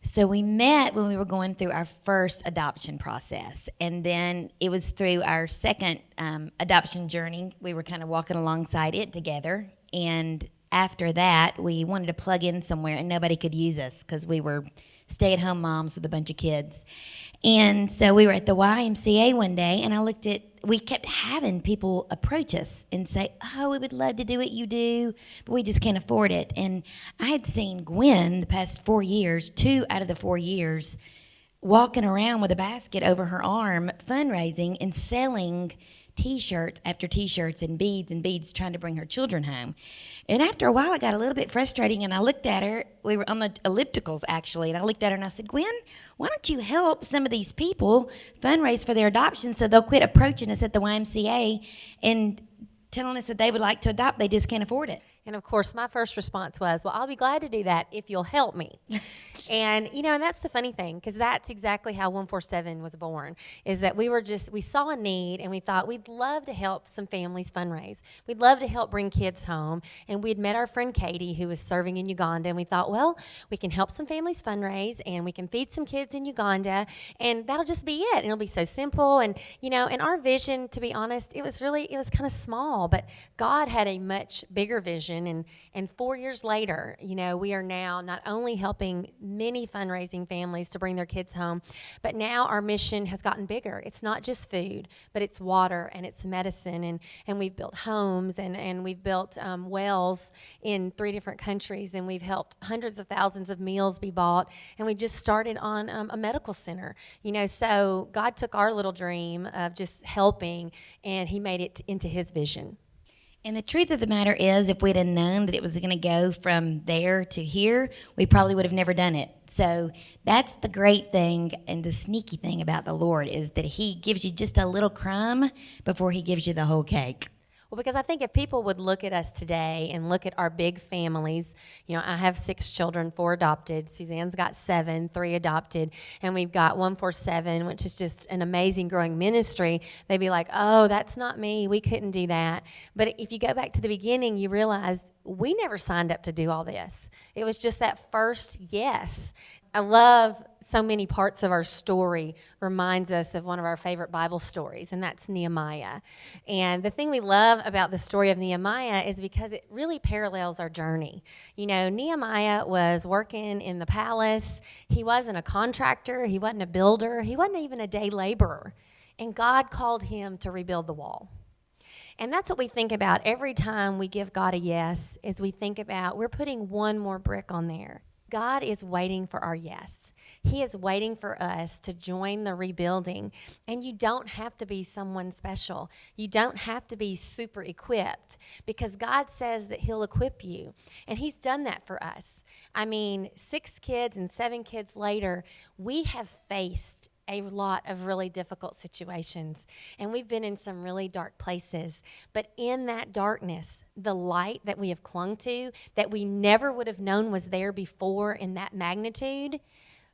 So we met when we were going through our first adoption process, and then it was through our second adoption journey. We were kind of walking alongside it together, and after that, we wanted to plug in somewhere, and nobody could use us because we were stay-at-home moms with a bunch of kids. And so we were at the YMCA one day, and we kept having people approach us and say, oh, we would love to do what you do, but we just can't afford it. And I had seen Gwen the past 4 years, 2 out of the 4 years, walking around with a basket over her arm, fundraising and selling T-shirts after T-shirts and beads trying to bring her children home. And after a while, it got a little bit frustrating, and I looked at her. We were on the ellipticals, actually, and I looked at her and I said, Gwen, why don't you help some of these people fundraise for their adoption so they'll quit approaching us at the YMCA and telling us that they would like to adopt, they just can't afford it. And of course, my first response was, well, I'll be glad to do that if you'll help me. And, and that's the funny thing, because that's exactly how 147 was born, is that we saw a need, and we thought we'd love to help some families fundraise. We'd love to help bring kids home. And we had met our friend Katie, who was serving in Uganda, and we thought, well, we can help some families fundraise, and we can feed some kids in Uganda, and that'll just be it. And it'll be so simple. And, and our vision, to be honest, it was kind of small, but God had a much bigger vision. And 4 years later, we are now not only helping many fundraising families to bring their kids home, but now our mission has gotten bigger. It's not just food, but it's water and it's medicine. And we've built homes and we've built wells in 3 different countries, and we've helped hundreds of thousands of meals be bought. And we just started on a medical center. So God took our little dream of just helping, and he made it into his vision. And the truth of the matter is, if we'd have known that it was going to go from there to here, we probably would have never done it. So that's the great thing and the sneaky thing about the Lord, is that he gives you just a little crumb before he gives you the whole cake. Well, because I think if people would look at us today and look at our big families, I have 6 children, 4 adopted. Suzanne's got 7, 3 adopted. And we've got 147, which is just an amazing growing ministry. They'd be like, oh, that's not me. We couldn't do that. But if you go back to the beginning, you realize we never signed up to do all this. It was just that first yes. I love so many parts of our story reminds us of one of our favorite Bible stories, and that's Nehemiah. And the thing we love about the story of Nehemiah is because it really parallels our journey. Nehemiah was working in the palace. He wasn't a contractor. He wasn't a builder. He wasn't even a day laborer. And God called him to rebuild the wall. And that's what we think about every time we give God a yes, is we think about we're putting one more brick on there. God is waiting for our yes. He is waiting for us to join the rebuilding. And you don't have to be someone special. You don't have to be super equipped, because God says that he'll equip you. And he's done that for us. 6 kids and 7 kids later, we have faced a lot of really difficult situations, and we've been in some really dark places. But in that darkness, the light that we have clung to, that we never would have known was there before in that magnitude,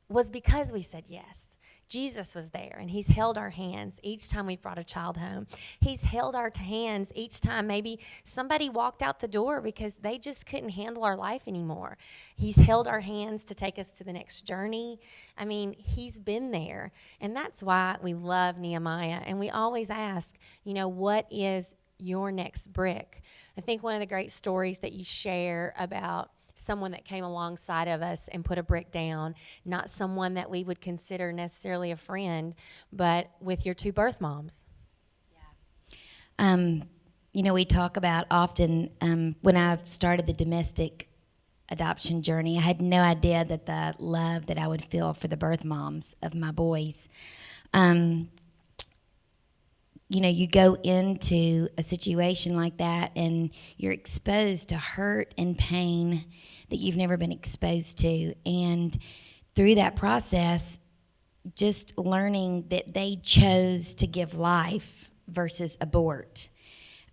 was because we said yes. Jesus was there, and he's held our hands each time we've brought a child home. He's held our hands each time maybe somebody walked out the door because they just couldn't handle our life anymore. He's held our hands to take us to the next journey. He's been there, and that's why we love Nehemiah. And we always ask, what is your next brick? I think one of the great stories that you share about someone that came alongside of us and put a brick down, not someone that we would consider necessarily a friend, but with your 2 birth moms. Yeah. We talk about often, when I started the domestic adoption journey, I had no idea that the love that I would feel for the birth moms of my boys. You go into a situation like that and you're exposed to hurt and pain that you've never been exposed to. And through that process, just learning that they chose to give life versus abort.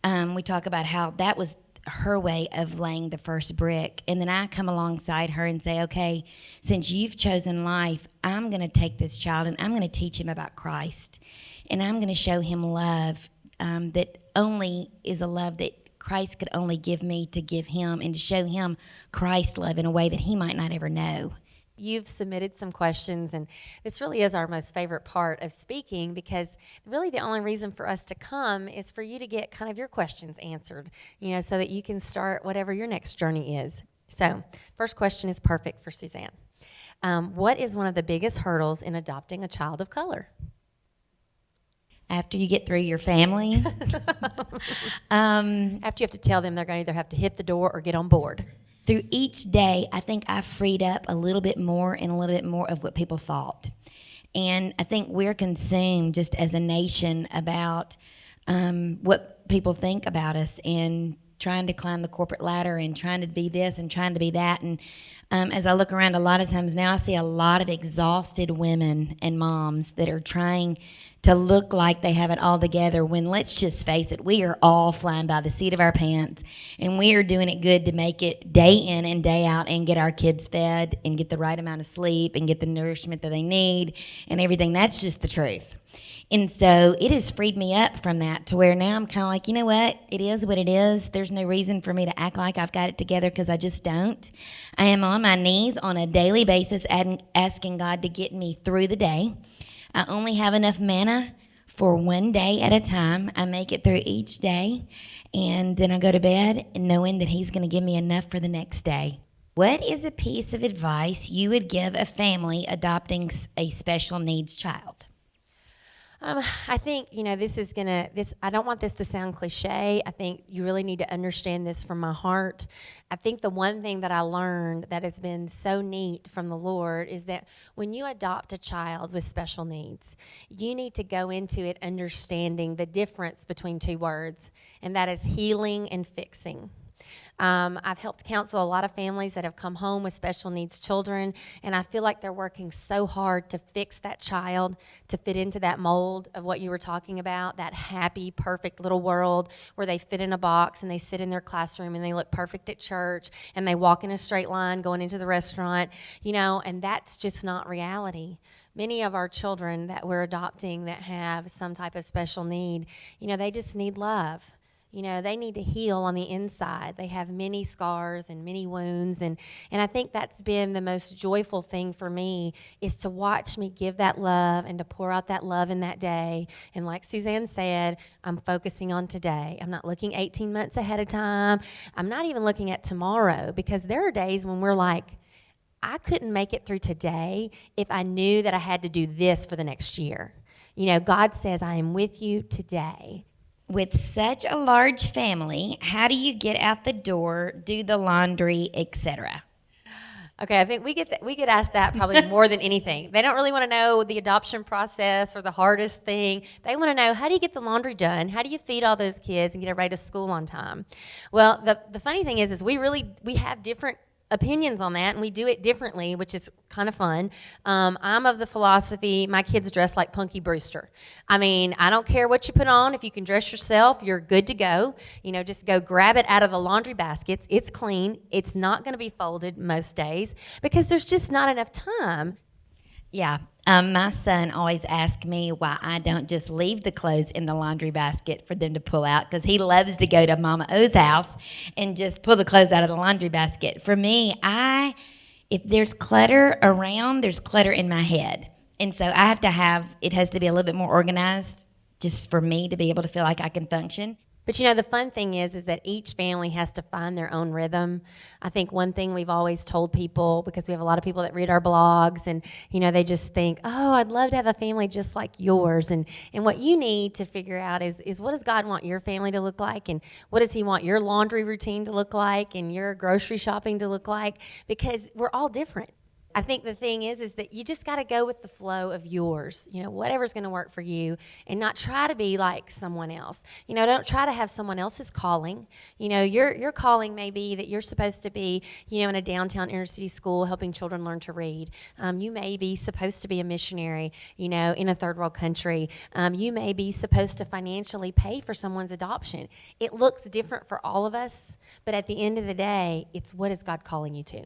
We talk about how that was her way of laying the first brick. And then I come alongside her and say, okay, since you've chosen life, I'm going to take this child and I'm going to teach him about Christ. And I'm going to show him love that only is a love that Christ could only give me to give him, and to show him Christ's love in a way that he might not ever know. You've submitted some questions, and this really is our most favorite part of speaking, because really the only reason for us to come is for you to get kind of your questions answered, so that you can start whatever your next journey is. So, first question is perfect for Suzanne. What is one of the biggest hurdles in adopting a child of color? After you get through your family. After you have to tell them they're going to either have to hit the door or get on board. Through each day, I think I freed up a little bit more and a little bit more of what people thought. And I think we're consumed just as a nation about what people think about us, and trying to climb the corporate ladder and trying to be this and trying to be that. And as I look around a lot of times now, I see a lot of exhausted women and moms that are trying to look like they have it all together, when, let's just face it, we are all flying by the seat of our pants, and we are doing it good to make it day in and day out and get our kids fed and get the right amount of sleep and get the nourishment that they need and everything. That's just the truth. And so it has freed me up from that to where now I'm kind of like, you know what? It is what it is. There's no reason for me to act like I've got it together, because I just don't. I am on my knees on a daily basis asking God to get me through the day. I only have enough manna for one day at a time. I make it through each day, and then I go to bed knowing that He's going to give me enough for the next day. What is a piece of advice you would give a family adopting a special needs child? I think, I don't want this to sound cliche. I think you really need to understand this from my heart. I think the one thing that I learned that has been so neat from the Lord is that when you adopt a child with special needs, you need to go into it understanding the difference between two words, and that is healing and fixing. I've helped counsel a lot of families that have come home with special needs children, and I feel like they're working so hard to fix that child to fit into that mold of what you were talking about, that happy, perfect little world where they fit in a box and they sit in their classroom and they look perfect at church and they walk in a straight line going into the restaurant, and that's just not reality. Many of our children that we're adopting that have some type of special need, they just need love. They need to heal on the inside. They have many scars and many wounds. And I think that's been the most joyful thing for me, is to watch me give that love and to pour out that love in that day. And like Suzanne said, I'm focusing on today. I'm not looking 18 months ahead of time. I'm not even looking at tomorrow, because there are days when we're like, I couldn't make it through today if I knew that I had to do this for the next year. God says, I am with you today. With such a large family, how do you get out the door, do the laundry, etc.? Okay, I think we get asked that probably more than anything. They don't really want to know the adoption process or the hardest thing. They want to know, how do you get the laundry done? How do you feed all those kids and get everybody to school on time? Well, the funny thing is we have different opinions on that, and we do it differently, which is kind of fun. I'm of the philosophy, my kids dress like Punky Brewster. I don't care what you put on. If you can dress yourself, you're good to go. Just go grab it out of the laundry baskets. It's clean. It's not going to be folded most days, because there's just not enough time. Yeah. My son always asks me why I don't just leave the clothes in the laundry basket for them to pull out, because he loves to go to Mama O's house and just pull the clothes out of the laundry basket. For me, if there's clutter around, there's clutter in my head. And so it has to be a little bit more organized just for me to be able to feel like I can function. But the fun thing is that each family has to find their own rhythm. I think one thing we've always told people, because we have a lot of people that read our blogs, and they just think, oh, I'd love to have a family just like yours. And what you need to figure out is what does God want your family to look like, and what does He want your laundry routine to look like, and your grocery shopping to look like, because we're all different. I think the thing is that you just got to go with the flow of yours, whatever's going to work for you, and not try to be like someone else. Don't try to have someone else's calling. Your calling may be that you're supposed to be, in a downtown inner city school helping children learn to read. You may be supposed to be a missionary, in a third world country. You may be supposed to financially pay for someone's adoption. It looks different for all of us, but at the end of the day, it's what is God calling you to?